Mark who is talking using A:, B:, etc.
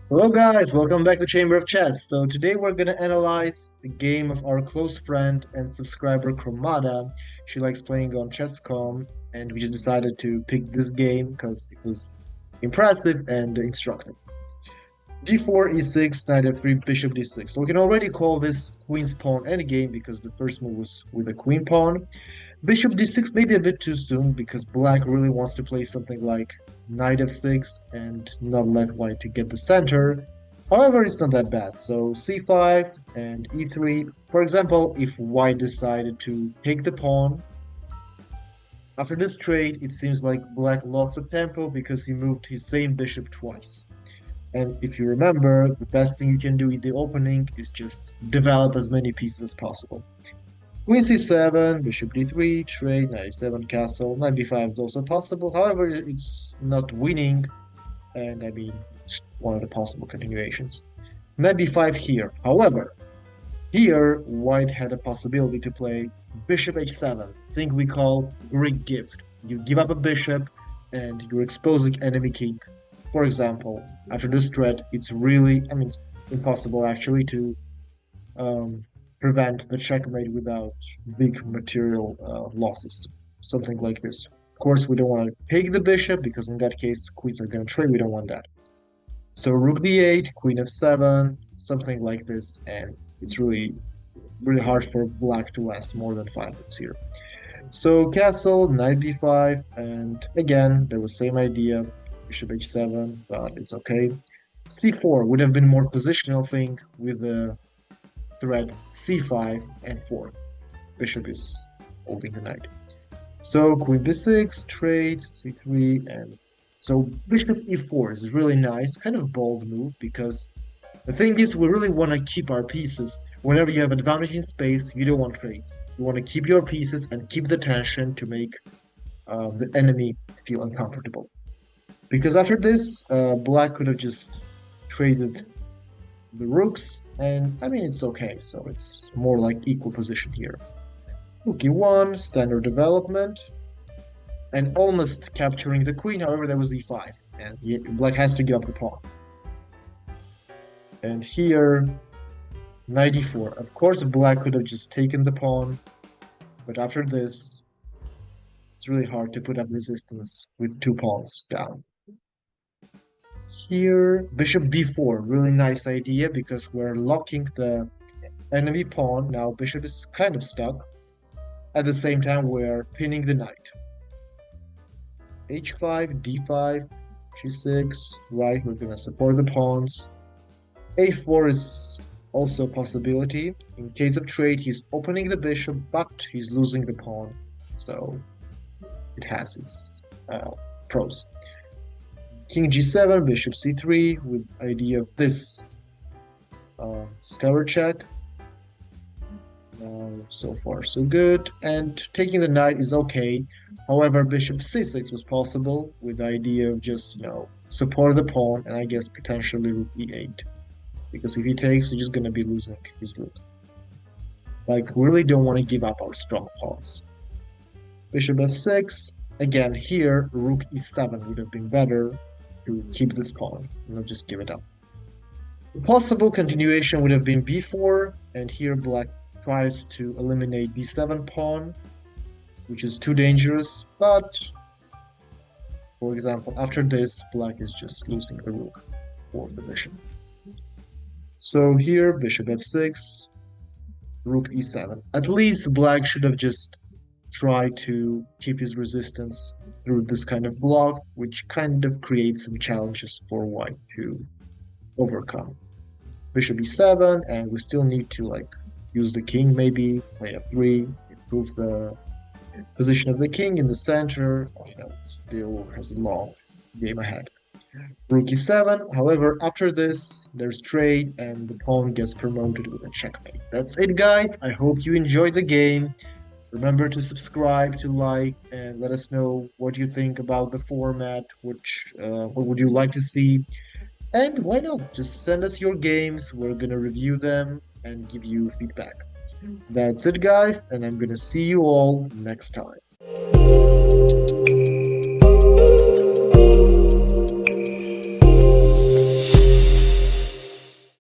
A: Hello guys, welcome back to Chamber of Chess. So today we're gonna analyze the game of our close friend and subscriber Chromata. She likes playing on Chess.com, and we just decided to pick this game because it was impressive and instructive. D4, E6, Knight F3, Bishop D6. So we can already call this Queen's Pawn endgame because the first move was with the Queen Pawn. Bishop D6 maybe a bit too soon because Black really wants to play something like Knight F6 and not let White to get the center. However, it's not that bad. So C5 and E3. For example, if White decided to take the pawn, after this trade, it seems like Black lost the tempo because he moved his same bishop twice. And if you remember, the best thing you can do in the opening is just develop as many pieces as possible. Queen c7, bishop d3, trade, knight e7, castle, knight b5 is also possible. However, it's not winning, and I mean, it's one of the possible continuations. Knight b5 here. However, here, White had a possibility to play bishop h7, thing we call Greek gift. You give up a bishop, and you're exposing enemy king. For example, after this threat, it's really, I mean, it's impossible actually to um, prevent the checkmate without big material losses. Something like this. Of course, we don't want to take the bishop because in that case, queens are going to trade. We don't want that. So rook d8, queen f7, something like this, and it's really hard for black to last more than 5 moves here. So castle, knight b5, and again, there was same idea, bishop h7, but it's okay. c4 would have been more positional thing with the threat c5 and 4. Bishop is holding the knight. So queen b6, trade, c3, and so bishop e4 is really nice, kind of bold move because the thing is we really want to keep our pieces. Whenever you have advantage in space, you don't want trades. You want to keep your pieces and keep the tension to make the enemy feel uncomfortable. Because after this, black could have just traded the rooks, and I mean it's okay, so it's more like equal position here. Rook e1, standard development, and almost capturing the queen, however there was e5, and black has to give up the pawn. And here, knight e4. Of course black could have just taken the pawn, but after this, it's really hard to put up resistance with two pawns down. Here, bishop b4, really nice idea because we're locking the enemy pawn. Now bishop is kind of stuck. At the same time, we're pinning the knight. h5, d5, g6, right, we're gonna support the pawns. a4 is also a possibility. In case of trade, he's opening the bishop, but he's losing the pawn. So it has its pros. King g7, bishop c3, with idea of this scatter check. So far so good, and taking the knight is okay. However, bishop c6 was possible with the idea of just, support the pawn, and I guess potentially rook e8. Because if he takes, he's just going to be losing his rook. Like, we really don't want to give up our strong pawns. Bishop f6, again here, rook e7 would have been better to keep this pawn, not just give it up. The possible continuation would have been b4, and here black tries to eliminate d7 pawn, which is too dangerous, but for example, after this, black is just losing the rook for the bishop. So here, bishop f6, rook e7. At least black should have just tried to keep his resistance through this kind of block, which kind of creates some challenges for white to overcome. Bishop e7, and we still need to use the king maybe, play f3, improve the position of the king in the center. Still has a long game ahead. Rook e7, however, after this, there's trade and the pawn gets promoted with a checkmate. That's it, guys. I hope you enjoyed the game. Remember to subscribe, to like, and let us know what you think about the format, what would you like to see. And why not? Just send us your games. We're gonna review them and give you feedback. That's it, guys, and I'm gonna see you all next time.